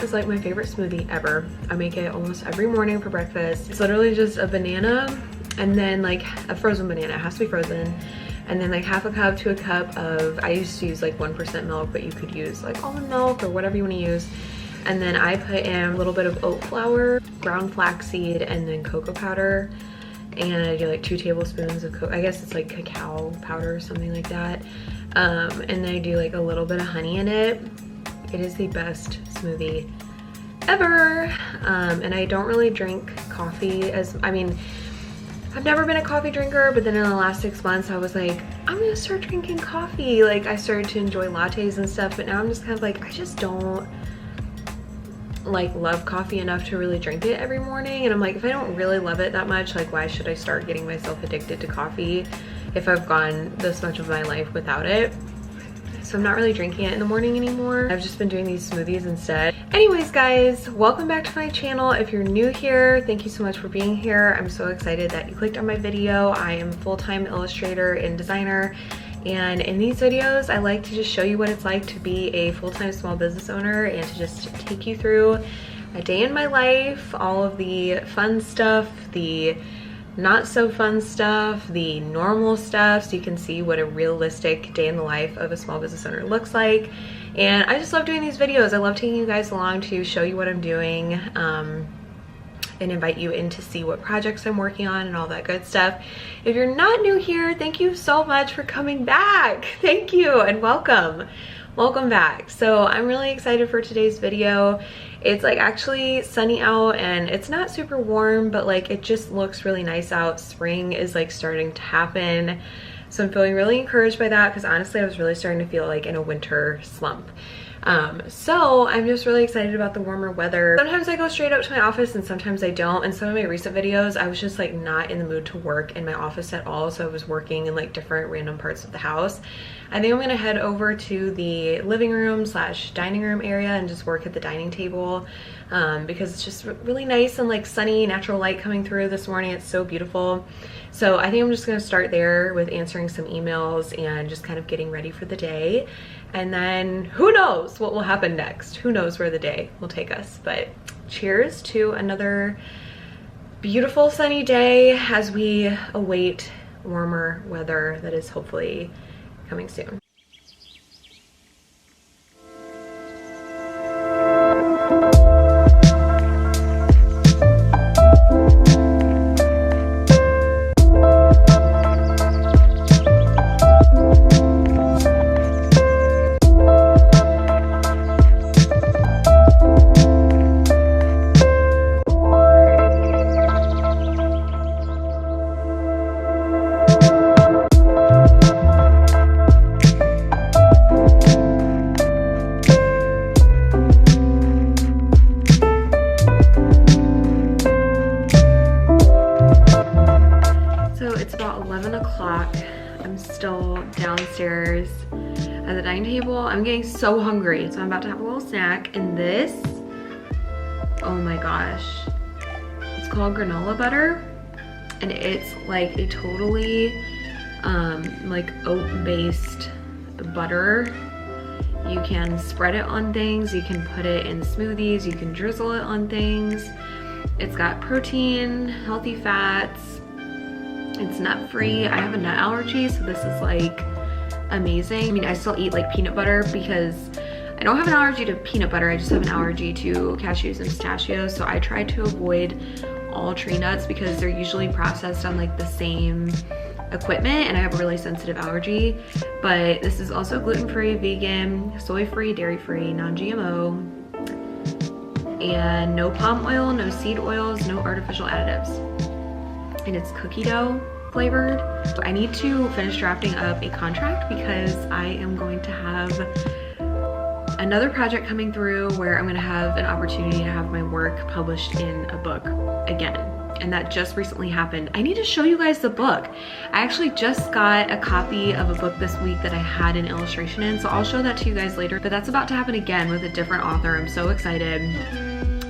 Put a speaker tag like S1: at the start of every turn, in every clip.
S1: is like my favorite smoothie ever. I make it almost every morning for breakfast. It's literally just a banana and then like a frozen banana. It has to be frozen. And then like half a cup to a cup of, I used to use like 1% milk, but you could use like almond milk or whatever you want to use. And then I put in a little bit of oat flour, ground flaxseed, and then cocoa powder. And I do like 2 tablespoons of, I guess it's like cacao powder or something like that. And then I do like a little bit of honey in it. It is the best smoothie ever. And I don't really drink coffee I mean, I've never been a coffee drinker, but then in the last 6 months I was like, I'm gonna start drinking coffee. Like I started to enjoy lattes and stuff, but now I'm just kind of like, I just don't like love coffee enough to really drink it every morning. And I'm like, if I don't really love it that much, like why should I start getting myself addicted to coffee if I've gone this much of my life without it? So I'm not really drinking it in the morning anymore. I've just been doing these smoothies instead. Anyways guys, welcome back to my channel. If you're new here, thank you so much for being here. I'm so excited that you clicked on my video. I am a full-time illustrator and designer. And in these videos, I like to just show you what it's like to be a full-time small business owner and to just take you through a day in my life, all of the fun stuff, the not so fun stuff, the normal stuff, so you can see what a realistic day in the life of a small business owner looks like. And I just love doing these videos. I love taking you guys along to show you what I'm doing and invite you in to see what projects I'm working on and all that good stuff. If you're not new here, thank you so much for coming back. Thank you and welcome. Welcome back. So I'm really excited for today's video. It's like actually sunny out and it's not super warm, but like it just looks really nice out. Spring is like starting to happen. So I'm feeling really encouraged by that because honestly I was really starting to feel like in a winter slump. So I'm just really excited about the warmer weather. Sometimes I go straight up to my office and sometimes I don't. In some of my recent videos, I was just like not in the mood to work in my office at all. So I was working in like different random parts of the house. I think I'm gonna head over to the living room / dining room area and just work at the dining table because it's just really nice and like sunny, natural light coming through this morning. It's so beautiful. So I think I'm just gonna start there with answering some emails and just kind of getting ready for the day. And then who knows what will happen next? Who knows where the day will take us? But cheers to another beautiful sunny day as we await warmer weather that is hopefully coming soon. I'm still downstairs at the dining table. I'm getting so hungry, so I'm about to have a little snack. And this, oh my gosh, it's called granola butter, and it's like a totally like oat-based butter. You can spread it on things, you can put it in smoothies, you can drizzle it on things. It's got protein, healthy fats. It's nut free. I have a nut allergy, so this is like amazing. I mean, I still eat like peanut butter because I don't have an allergy to peanut butter. I just have an allergy to cashews and pistachios. So I try to avoid all tree nuts because they're usually processed on like the same equipment and I have a really sensitive allergy. But this is also gluten-free, vegan, soy-free, dairy-free, non-GMO, and no palm oil, no seed oils, no artificial additives. And it's cookie dough flavored. So I need to finish drafting up a contract because I am going to have another project coming through where I'm gonna have an opportunity to have my work published in a book again. And that just recently happened. I need to show you guys the book. I actually just got a copy of a book this week that I had an illustration in, so I'll show that to you guys later. But that's about to happen again with a different author. I'm so excited.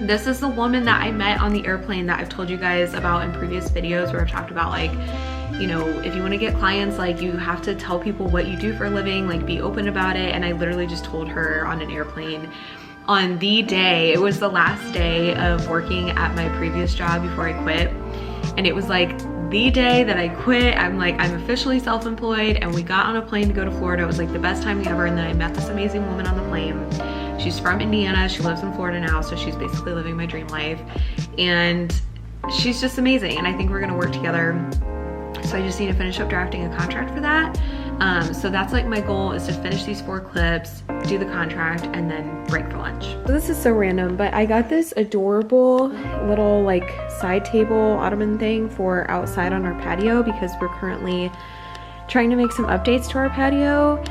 S1: This is the woman that I met on the airplane that I've told you guys about in previous videos where I've talked about like, you know, if you want to get clients, like you have to tell people what you do for a living, like be open about it. And I literally just told her on an airplane on the day, it was the last day of working at my previous job before I quit. And it was like the day that I quit. I'm officially self-employed, and we got on a plane to go to Florida. It was like the best timing ever. And then I met this amazing woman on the plane. She's from Indiana. She lives in Florida now, so she's basically living my dream life. And she's just amazing, and I think we're gonna work together. So I just need to finish up drafting a contract for that. So that's like my goal, is to finish these 4 clips, do the contract, and then break for lunch. So this is so random, but I got this adorable little like side table ottoman thing for outside on our patio, because we're currently trying to make some updates to our patio.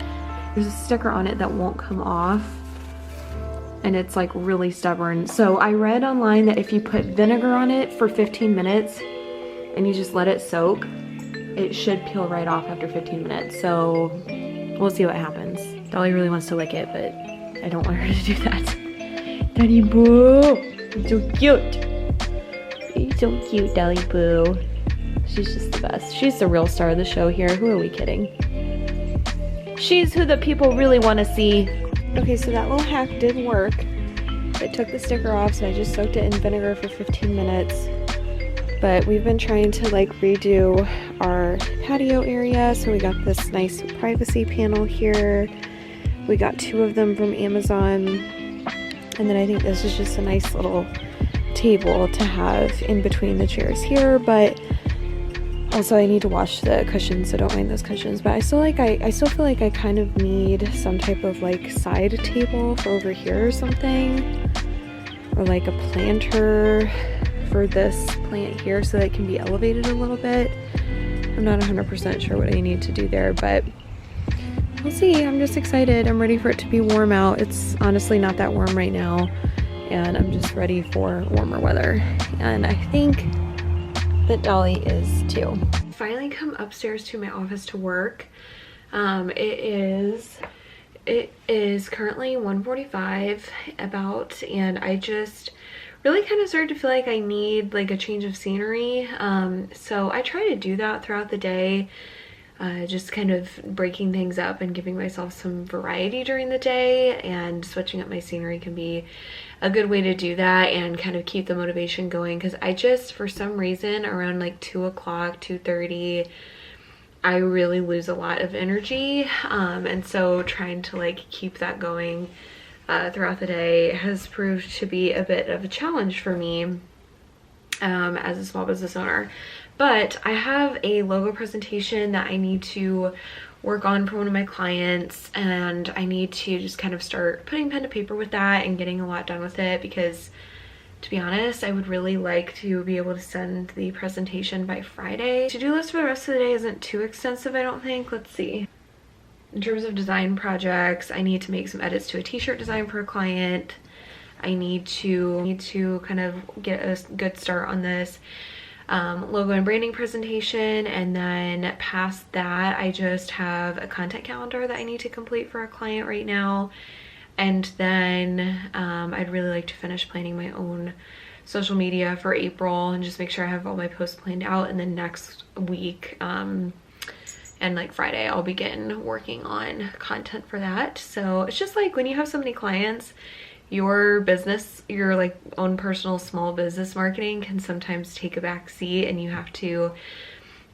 S1: There's a sticker on it that won't come off, and it's like really stubborn. So I read online that if you put vinegar on it for 15 minutes and you just let it soak, it should peel right off after 15 minutes. So we'll see what happens. Dolly really wants to lick it, but I don't want her to do that. Daddy Boo, he's so cute. He's so cute, Dolly Boo. She's just the best. She's the real star of the show here. Who are we kidding? She's who the people really want to see. Okay, so that little hack did work. It took the sticker off, so I just soaked it in vinegar for 15 minutes. But we've been trying to like redo our patio area. So we got this nice privacy panel here. We got 2 of them from Amazon. And then I think this is just a nice little table to have in between the chairs here. But also I need to wash the cushions, so don't mind those cushions. But I still feel like I kind of need some type of like side table for over here or something. Or like a planter for this plant here, so that it can be elevated a little bit. I'm not 100% sure what I need to do there, but we'll see. I'm just excited. I'm ready for it to be warm out. It's honestly not that warm right now, and I'm just ready for warmer weather. And I think that Dolly is too. Finally come upstairs to my office to work. It is currently 1:45 about, and I just really kind of started to feel like I need like a change of scenery. So I try to do that throughout the day, just kind of breaking things up and giving myself some variety during the day, and switching up my scenery can be a good way to do that and kind of keep the motivation going, because I just, for some reason, around like 2 o'clock, 2:30, I really lose a lot of energy, and so trying to like keep that going throughout the day has proved to be a bit of a challenge for me as a small business owner. But I have a logo presentation that I need to work on for one of my clients, and I need to just kind of start putting pen to paper with that and getting a lot done with it, because to be honest, I would really like to be able to send the presentation by Friday. To-do list for the rest of the day isn't too extensive, I don't think. Let's see. In terms of design projects, I need to make some edits to a t-shirt design for a client. I need to kind of get a good start on this logo and branding presentation, and then past that I just have a content calendar that I need to complete for a client right now. And then I'd really like to finish planning my own social media for April and just make sure I have all my posts planned out. And then next week and like Friday, I'll begin working on content for that. So it's just like when you have so many clients, your business, your like own personal small business marketing can sometimes take a back seat, and you have to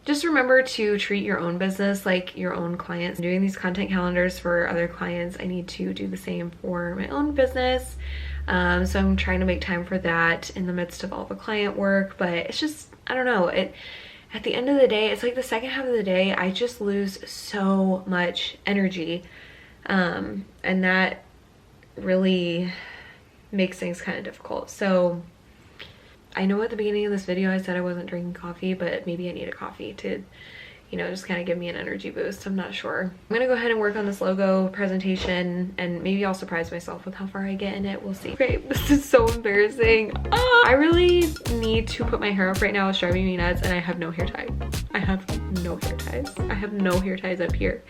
S1: just remember to treat your own business like your own clients. Doing these content calendars for other clients, I need to do the same for my own business. So I'm trying to make time for that in the midst of all the client work, but it's just, I don't know, at the end of the day, it's like the second half of the day, I just lose so much energy. And that really makes things kind of difficult. So I know at the beginning of this video I said I wasn't drinking coffee, but maybe I need a coffee to, you know, just kind of give me an energy boost. I'm not sure. I'm gonna go ahead and work on this logo presentation, and maybe I'll surprise myself with how far I get in it. We'll see. Okay, this is so embarrassing. I really need to put my hair up right now. It's driving me nuts, and I have no hair tie. I have no hair ties. I have no hair ties up here.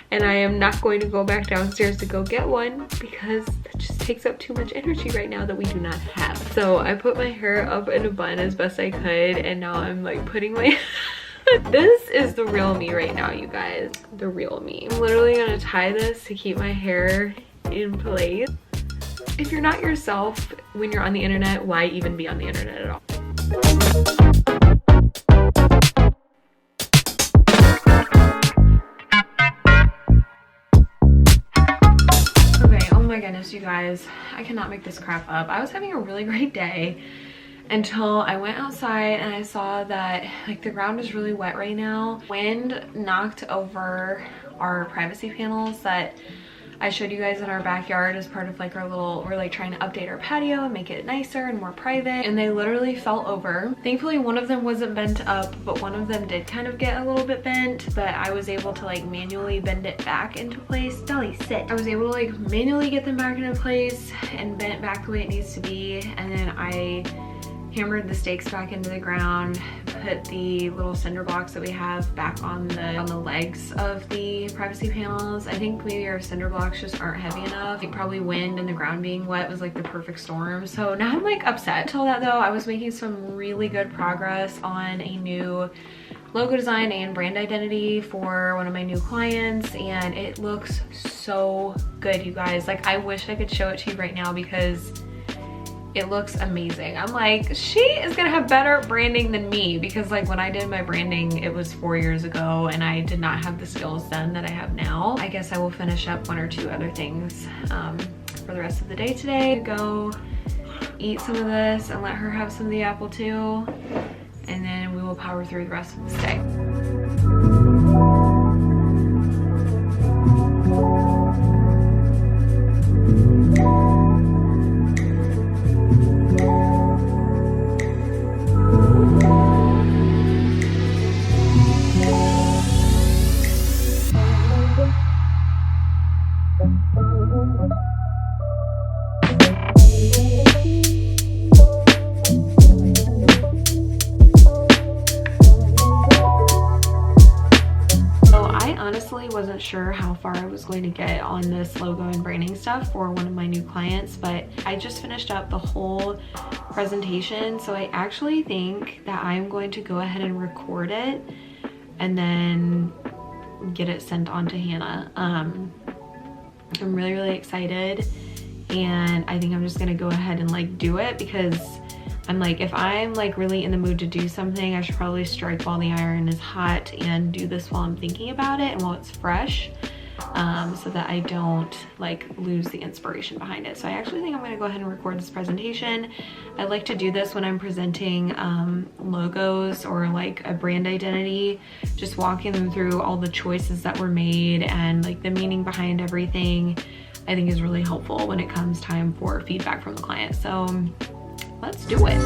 S1: And I am not going to go back downstairs to go get one, because that just takes up too much energy right now that we do not have. So I put my hair up in a bun as best I could, and now I'm like putting my this is the real me right now, you guys. The real me. I'm literally gonna tie this to keep my hair in place. if you're not yourself when you're on the internet, why even be on the internet at all? Okay, oh my goodness, you guys, I cannot make this crap up. I was having a really great day until I went outside and I saw that like the ground is really wet right now. Wind knocked over our privacy panels that I showed you guys in our backyard as part of like our little, we're like trying to update our patio and make it nicer and more private, and they literally fell over. Thankfully one of them wasn't bent up, but one of them did kind of get a little bit bent, but I was able to like manually bend it back into place. Dolly, sit. I was able to like manually get them back into place and bend it back the way it needs to be, and then I hammered the stakes back into the ground, put the little cinder blocks that we have back on the legs of the privacy panels. I think maybe our cinder blocks just aren't heavy enough. I think probably wind and the ground being wet was like the perfect storm. So now I'm like upset. Until that though, I was making some really good progress on a new logo design and brand identity for one of my new clients, and it looks so good, you guys. Like, I wish I could show it to you right now because it looks amazing. I'm like, she is gonna have better branding than me, because like when I did my branding, it was 4 years ago and I did not have the skills then that I have now. I guess I will finish up 1 or 2 other things for the rest of the day today. Go eat some of this and let her have some of the apple too, and then we will power through the rest of this day. Wasn't sure how far I was going to get on this logo and branding stuff for one of my new clients, but I just finished up the whole presentation, so I actually think that I'm going to go ahead and record it and then get it sent on to Hannah. I'm really excited, and I think I'm just gonna go ahead and like do it, because I'm like, if I'm like really in the mood to do something, I should probably strike while the iron is hot and do this while I'm thinking about it and while it's fresh, so that I don't like lose the inspiration behind it. So I actually think I'm gonna go ahead and record this presentation. I like to do this when I'm presenting logos or like a brand identity, just walking them through all the choices that were made and like the meaning behind everything. I think is really helpful when it comes time for feedback from the client. So let's do it.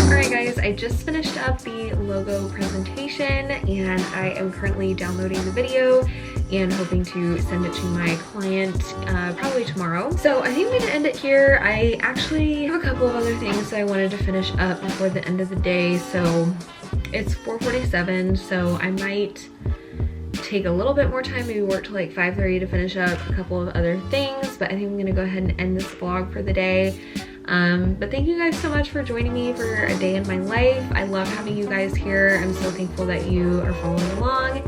S1: Alright guys, I just finished up the logo presentation and I am currently downloading the video and hoping to send it to my client probably tomorrow. So I think I'm gonna end it here. I actually have a couple of other things that I wanted to finish up before the end of the day. So it's 4:47, so I might take a little bit more time, maybe work till like 5:30 to finish up a couple of other things, but I think I'm gonna go ahead and end this vlog for the day. But thank you guys so much for joining me for a day in my life. I love having you guys here. I'm so thankful that you are following along.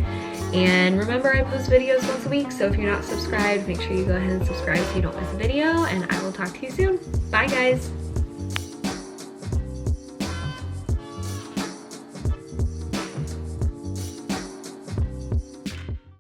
S1: And remember, I post videos once a week, so if you're not subscribed, make sure you go ahead and subscribe so you don't miss a video, and I will talk to you soon. Bye guys.